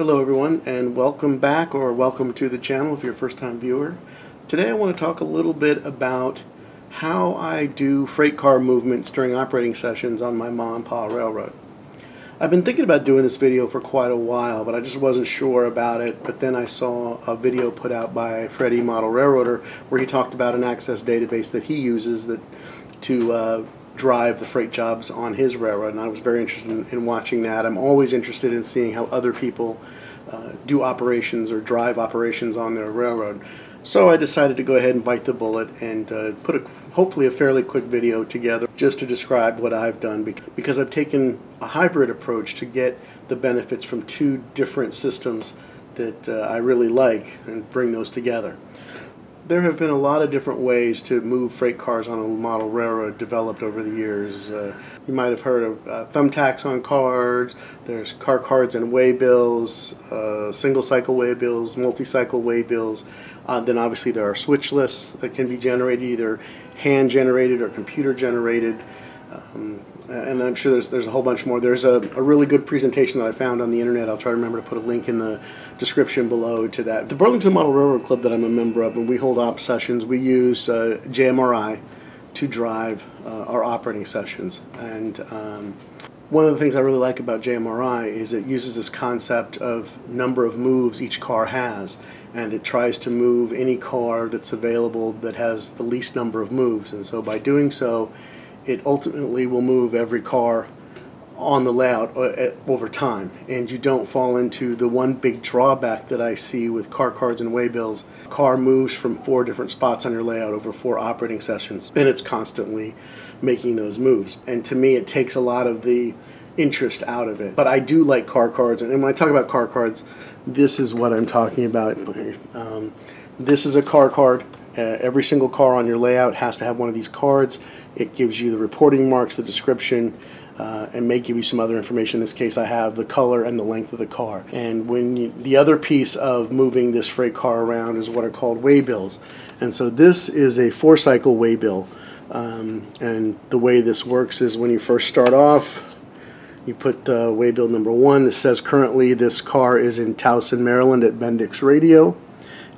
Hello everyone, and welcome back, or welcome to the channel if you're a first-time viewer. Today I want to talk a little bit about how I do freight car movements during operating sessions on my mom and pa railroad. I've been thinking about doing this video for quite a while, but I just wasn't sure about it. But then I saw a video put out by Freddie Model Railroader where he talked about an access database that he uses to drive the freight jobs on his railroad, and I was very interested in watching that. I'm always interested in seeing how other people do operations or drive operations on their railroad. So I decided to go ahead and bite the bullet and put hopefully a fairly quick video together just to describe what I've done, because I've taken a hybrid approach to get the benefits from two different systems that I really like and bring those together. There have been a lot of different ways to move freight cars on a model railroad developed over the years. You might have heard of thumbtacks on cards. There's car cards and waybills, single cycle waybills, multi-cycle waybills. Then obviously there are switch lists that can be generated, either hand generated or computer generated. And I'm sure there's a whole bunch more. There's a really good presentation that I found on the internet. I'll try to remember to put a link in the description below to that. The Burlington Model Railroad Club that I'm a member of, when we hold op sessions, we use JMRI to drive our operating sessions. And one of the things I really like about JMRI is it uses this concept of number of moves each car has, and it tries to move any car that's available that has the least number of moves. And so by doing so, it ultimately will move every car on the layout over time, and you don't fall into the one big drawback that I see with car cards and waybills. Car moves from 4 different spots on your layout over 4 operating sessions, and it's constantly making those moves. And to me, it takes a lot of the interest out of it. But I do like car cards, and when I talk about car cards, this is what I'm talking about. This is a car card. Every single car on your layout has to have one of these cards. It gives you the reporting marks, the description, and may give you some other information. In this case, I have the color and the length of the car. And the other piece of moving this freight car around is what are called waybills. And so this is a 4-cycle waybill. And the way this works is when you first start off, you put waybill number 1. This says currently this car is in Towson, Maryland at Bendix Radio.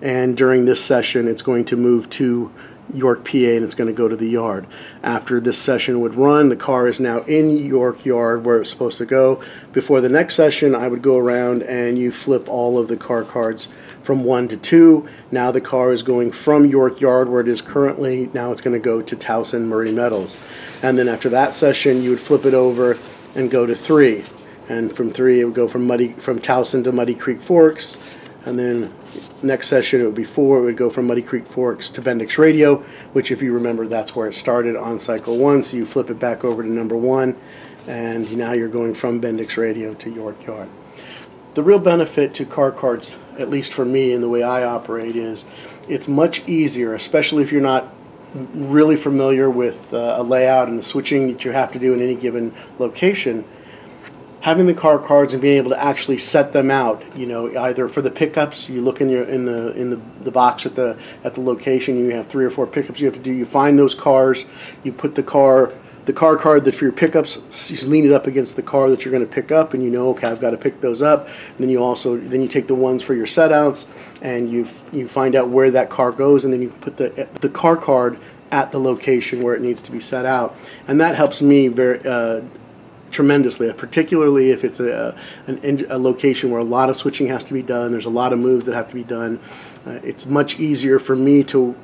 And during this session, it's going to move to York, PA, and it's going to go to the yard. After this session would run, the car is now in York Yard where it's supposed to go. Before the next session, I would go around and you flip all of the car cards from 1 to 2. Now the car is going from York Yard where it is currently. Now it's going to go to Towson Murray Metals. And then after that session, you would flip it over and go to 3. And from 3, it would go from Towson to Muddy Creek Forks. And then next session, it would be 4. It would go from Muddy Creek Forks to Bendix Radio, which, if you remember, that's where it started on cycle 1. So you flip it back over to number 1, and now you're going from Bendix Radio to York Yard. The real benefit to car cards, at least for me and the way I operate, is it's much easier, especially if you're not really familiar with a layout and the switching that you have to do in any given location. Having the car cards and being able to actually set them out, you know, either for the pickups, you look in the box at the location, you have 3 or 4 pickups you have to do. You find those cars, you put the car card that for your pickups, you lean it up against the car that you're going to pick up, and you know, okay, I've got to pick those up. And then you take the ones for your setouts, and you find out where that car goes, and then you put the car card at the location where it needs to be set out, and that helps me tremendously, particularly if it's a location where a lot of switching has to be done. There's a lot of moves that have to be done. It's much easier for me to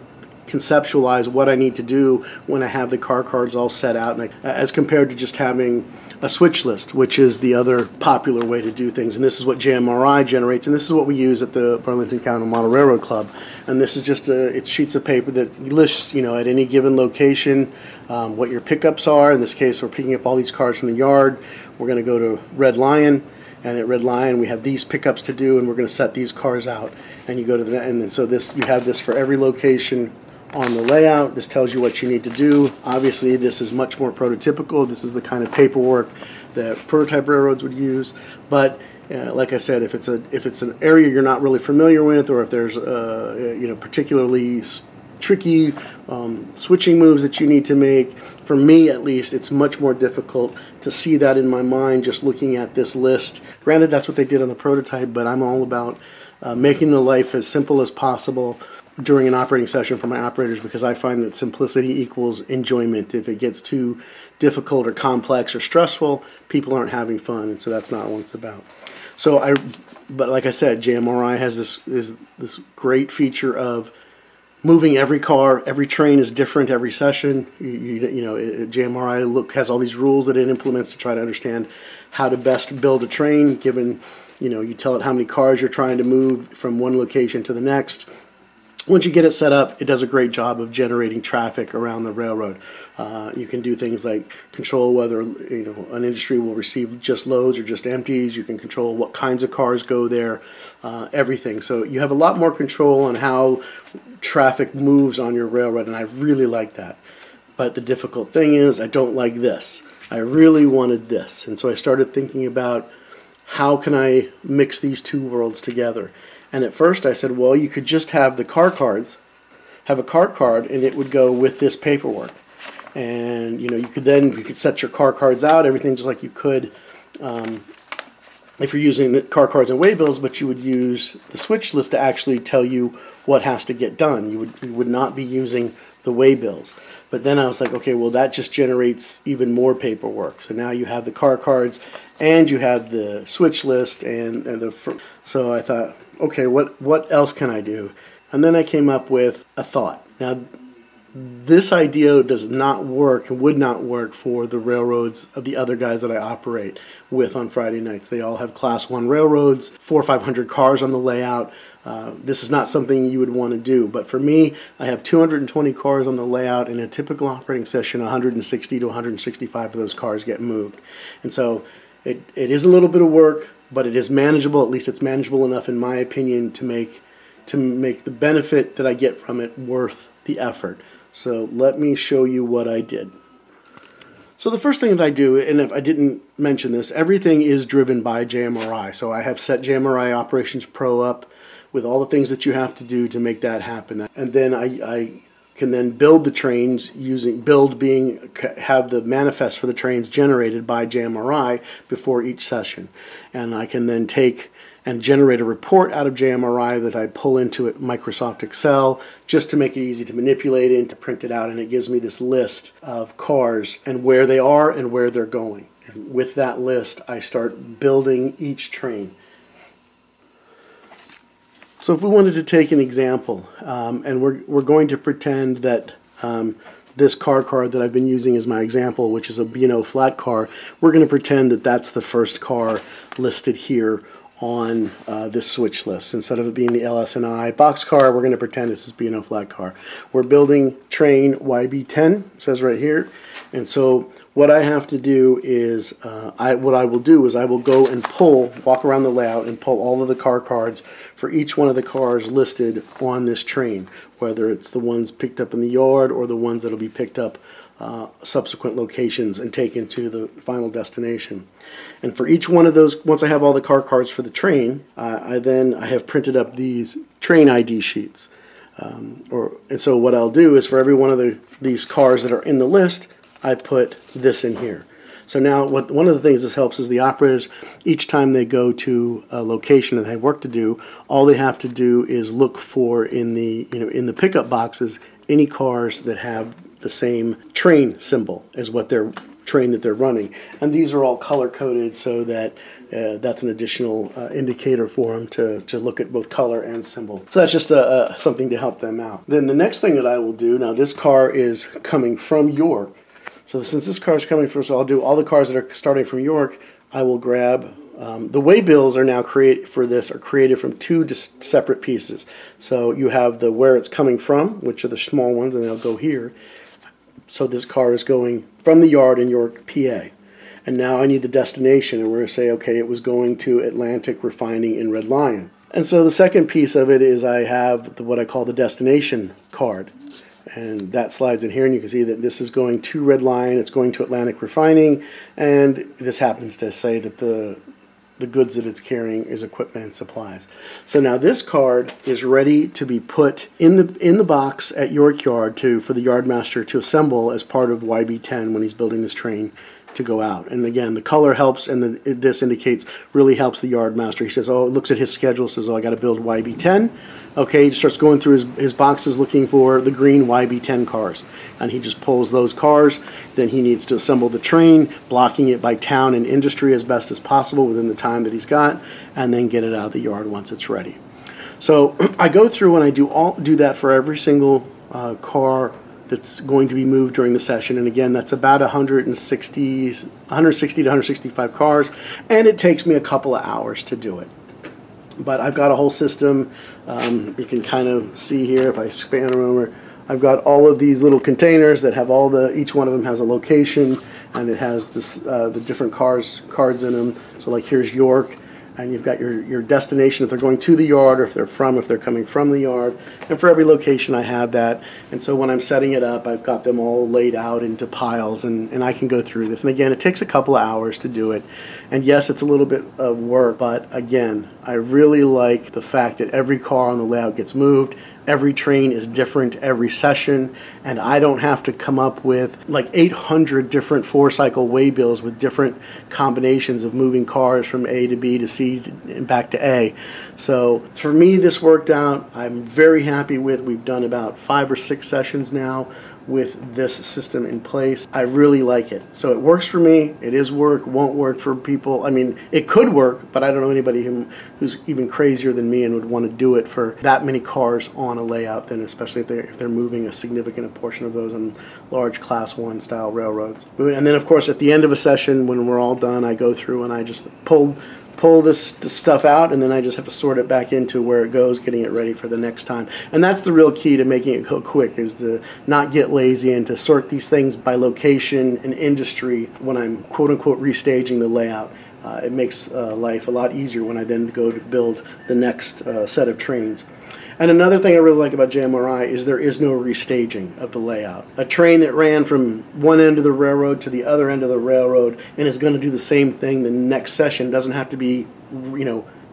conceptualize what I need to do when I have the car cards all set out, as compared to just having a switch list, which is the other popular way to do things. And this is what JMRI generates, and this is what we use at the Burlington County Model Railroad Club. And this is just it's sheets of paper that lists, you know, at any given location what your pickups are. In this case, we're picking up all these cars from the yard. We're going to go to Red Lion, and at Red Lion we have these pickups to do, and we're going to set these cars out. And you go to and then so you have this for every location on the layout. This tells you what you need to do. Obviously, this is much more prototypical. This is the kind of paperwork that prototype railroads would use. But like I said, if it's an area you're not really familiar with, or if there's particularly tricky switching moves that you need to make, For me, at least, it's much more difficult to see that in my mind just looking at this list. Granted, that's what they did on the prototype, but I'm all about making the life as simple as possible during an operating session for my operators, because I find that simplicity equals enjoyment. If it gets too difficult or complex or stressful, people aren't having fun, and so that's not what it's about. But like I said, JMRI has this great feature of moving every car. Every train is different every session. JMRI has all these rules that it implements to try to understand how to best build a train, given, you tell it how many cars you're trying to move from one location to the next. Once you get it set up, it does a great job of generating traffic around the railroad. You can do things like control whether an industry will receive just loads or just empties. You can control what kinds of cars go there, everything. So you have a lot more control on how traffic moves on your railroad, and I really like that. But the difficult thing is I don't like this. I really wanted this, and so I started thinking about how can I mix these two worlds together. And at first I said, well, you could just have the car cards, have a car card, and it would go with this paperwork. And you could set your car cards out, everything just like you could if you're using the Car Cards and Waybills, but you would use the switch list to actually tell you what has to get done. You would not be using the Waybills. But then I was like, okay, well, that just generates even more paperwork. So now you have the car cards and you have the switch list so I thought, okay, what else can I do? And then I came up with a thought. Now, this idea does not work and would not work for the railroads of the other guys that I operate with on Friday nights. They all have Class 1 railroads, 400 or 500 cars on the layout. This is not something you would want to do. But for me, I have 220 cars on the layout. In a typical operating session, 160 to 165 of those cars get moved. And so it is a little bit of work, but it is manageable. At least it's manageable enough, in my opinion, to make the benefit that I get from it worth the effort. So let me show you what I did. So the first thing that I do, and if I didn't mention this, everything is driven by JMRI. So I have set JMRI Operations Pro up with all the things that you have to do to make that happen. And then I can then build the trains have the manifest for the trains generated by JMRI before each session. And I can then take and generate a report out of JMRI that I pull into Microsoft Excel just to make it easy to manipulate and to print it out, and it gives me this list of cars and where they are and where they're going. And with that list, I start building each train. So if we wanted to take an example, and we're going to pretend that this car card that I've been using as my example, which is a B&O flat car, we're going to pretend that that's the first car listed here on this switch list. Instead of it being the LS&I box car, we're going to pretend this is B&O flat car. We're building train YB10, it says right here. And so what I have to do is, I will go and walk around the layout and pull all of the car cards for each one of the cars listed on this train, whether it's the ones picked up in the yard or the ones that will be picked up subsequent locations and taken to the final destination. And for each one of those, once I have all the car cards for the train, I have printed up these train ID sheets. And so what I'll do is for every one of these cars that are in the list, I put this in here. So now one of the things this helps is the operators, each time they go to a location and they have work to do, all they have to do is look for in the pickup boxes any cars that have the same train symbol as what their train that they're running. And these are all color-coded so that that's an additional indicator for them to look at both color and symbol. So that's just something to help them out. Then the next thing that I will do, now this car is coming from York. So since this car is coming from, so I'll do all the cars that are starting from York, I will grab, the Waybills are now created from two separate pieces. So you have the where it's coming from, which are the small ones, and they'll go here. So this car is going from the yard in York, PA. And now I need the destination, and we're going to say, okay, it was going to Atlantic Refining in Red Lion. And so the second piece of it is I have what I call the destination card. And that slides in here, and you can see that this is going to Red Lion, it's going to Atlantic Refining, and this happens to say that the the goods that it's carrying is equipment and supplies. So now this card is ready to be put in the box at York Yard for the yardmaster to assemble as part of YB10 when he's building this train to go out. And again, the color helps, and this indicates really helps the yardmaster. He says, oh, looks at his schedule, says, oh, I got to build YB10. Okay, he starts going through his boxes looking for the green YB10 cars, and he just pulls those cars. Then he needs to assemble the train, blocking it by town and industry as best as possible within the time that he's got, and then get it out of the yard once it's ready. So I go through and I do that for every single car that's going to be moved during the session. And again, that's about 160 to 165 cars, and it takes me a couple of hours to do it. But I've got a whole system. You can kind of see here if I span over. I've got all of these little containers that have each one of them has a location, and it has the different cards in them. So like here's York, and you've got your destination if they're going to the yard, or if they're coming from the yard. And for every location I have that. And so when I'm setting it up, I've got them all laid out into piles, and I can go through this. And again, it takes a couple of hours to do it. And yes, it's a little bit of work, but again, I really like the fact that every car on the layout gets moved. Every train is different every session, and I don't have to come up with like 800 different 4-cycle waybills with different combinations of moving cars from A to B to C and back to A. So for me, this worked out. I'm very happy with. We've done about 5 or 6 sessions now with this system in place. I really like it. So it works for me. It is work. Won't work for people. I mean, it could work, but I don't know anybody who's even crazier than me and would want to do it for that many cars on a layout, then especially if they're moving a significant portion of those on large Class 1 style railroads. And then of course at the end of a session, when we're all done, I go through and I just pull this stuff out, and then I just have to sort it back into where it goes, getting it ready for the next time. And that's the real key to making it go quick, is to not get lazy and to sort these things by location and industry when I'm quote-unquote restaging the layout. It makes life a lot easier when I then go to build the next set of trains. And another thing I really like about JMRI is there is no restaging of the layout. A train that ran from one end of the railroad to the other end of the railroad and is going to do the same thing the next session doesn't have to be,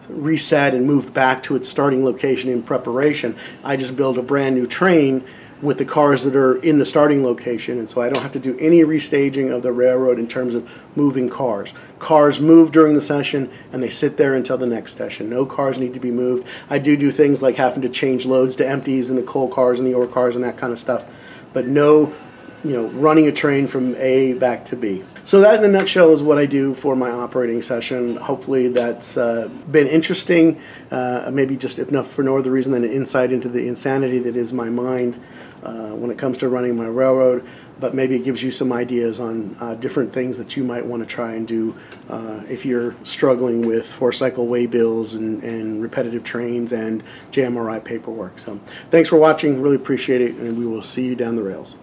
reset and moved back to its starting location in preparation. I just build a brand new train with the cars that are in the starting location, and so I don't have to do any restaging of the railroad in terms of moving cars. Cars move during the session, and they sit there until the next session. No cars need to be moved. I do things like having to change loads to empties in the coal cars and the ore cars and that kind of stuff, but no, running a train from A back to B. So that in a nutshell is what I do for my operating session. Hopefully that's been interesting, maybe just if not for no other reason than an insight into the insanity that is my mind when it comes to running my railroad, but maybe it gives you some ideas on different things that you might want to try and do if you're struggling with 4-cycle waybills and repetitive trains and JMRI paperwork. So thanks for watching, really appreciate it, and we will see you down the rails.